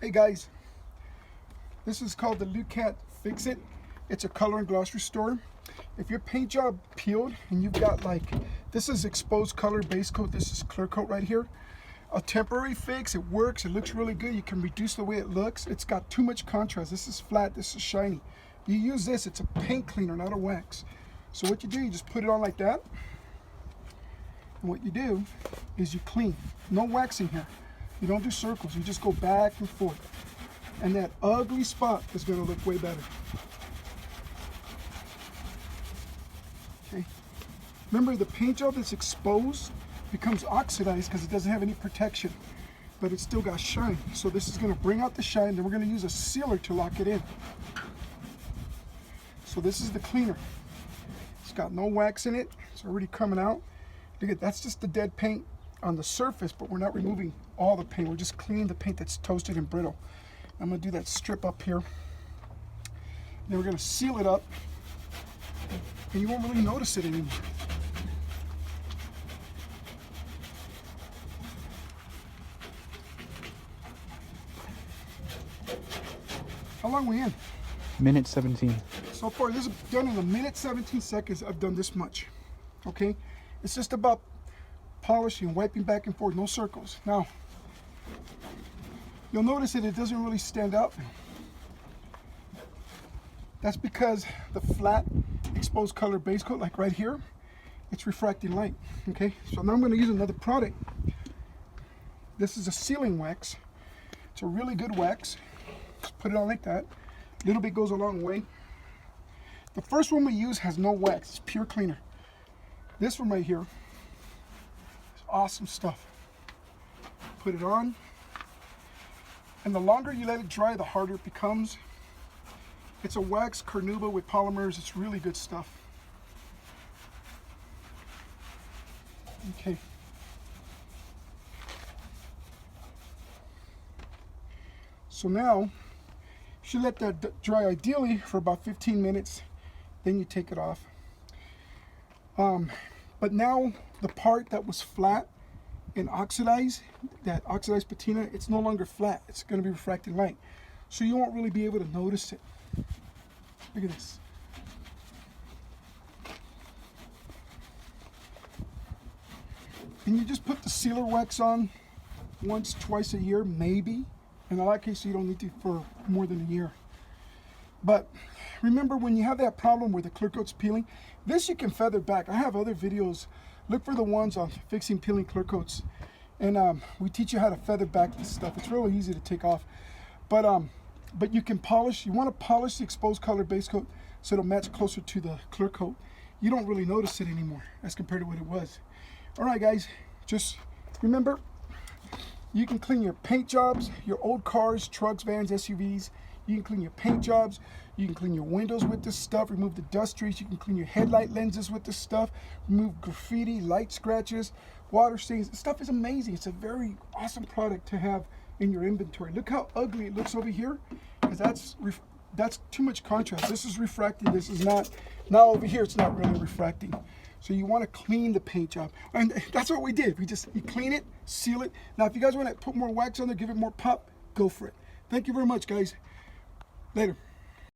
Hey guys, this is called the Lukat Fix It. It's a color and gloss restore. If your paint job peeled and you've got this is exposed color base coat, this is clear coat right here. A temporary fix, it works, it looks really good. You can reduce the way it looks. It's got too much contrast. This is flat, this is shiny. You use this, it's a paint cleaner, not a wax. So what you do, you just put it on like that. And what you do is you clean. No waxing here. You don't do circles, you just go back and forth. And that ugly spot is going to look way better. Okay. Remember, the paint job that's exposed becomes oxidized because it doesn't have any protection, but it's still got shine. So this is going to bring out the shine. Then we're going to use a sealer to lock it in. So this is the cleaner. It's got no wax in it. It's already coming out. Look at, that's just the dead paint on the surface, but we're not removing all the paint. We're just cleaning the paint that's toasted and brittle. I'm going to do that strip up here. Then we're going to seal it up, and you won't really notice it anymore. How long are we in? Minute 17. So far, this is done in a minute 17 seconds. I've done this much. Okay? It's just about polishing, wiping back and forth, no circles. Now, you'll notice that it doesn't really stand out. That's because the flat exposed color base coat, like right here, it's refracting light. Okay, so now I'm going to use another product. This is a sealing wax. It's a really good wax. Just put it on like that. A little bit goes a long way. The first one we use has no wax, it's pure cleaner. This one right here is awesome stuff. Put it on. And the longer you let it dry, the harder it becomes. It's a wax carnauba with polymers. It's really good stuff. Okay. So now, you should let that dry ideally for about 15 minutes. Then you take it off. But now the part that was flat and oxidized, that oxidized patina, it's no longer flat. It's going to be refracting light. So you won't really be able to notice it. Look at this. And you just put the sealer wax on once, twice a year, maybe. In that case, you don't need to for more than a year. But remember, when you have that problem where the clear coat's peeling, this you can feather back. I have other videos. Look for the ones on fixing peeling clear coats. And we teach you how to feather back this stuff. It's really easy to take off. But you can polish. You want to polish the exposed color base coat so it'll match closer to the clear coat. You don't really notice it anymore as compared to what it was. All right, guys, just remember, you can clean your paint jobs, your old cars, trucks, vans, SUVs. You can clean your paint jobs. You can clean your windows with this stuff, remove the dust streaks. You can clean your headlight lenses with this stuff, remove graffiti, light scratches, water stains. This stuff is amazing. It's a very awesome product to have in your inventory. Look how ugly it looks over here, because that's too much contrast. This is refracting. This is not. Now over here, it's not really refracting. So you want to clean the paint job. And that's what we did. You clean it, seal it. Now, if you guys want to put more wax on there, give it more pop, go for it. Thank you very much, guys. Later.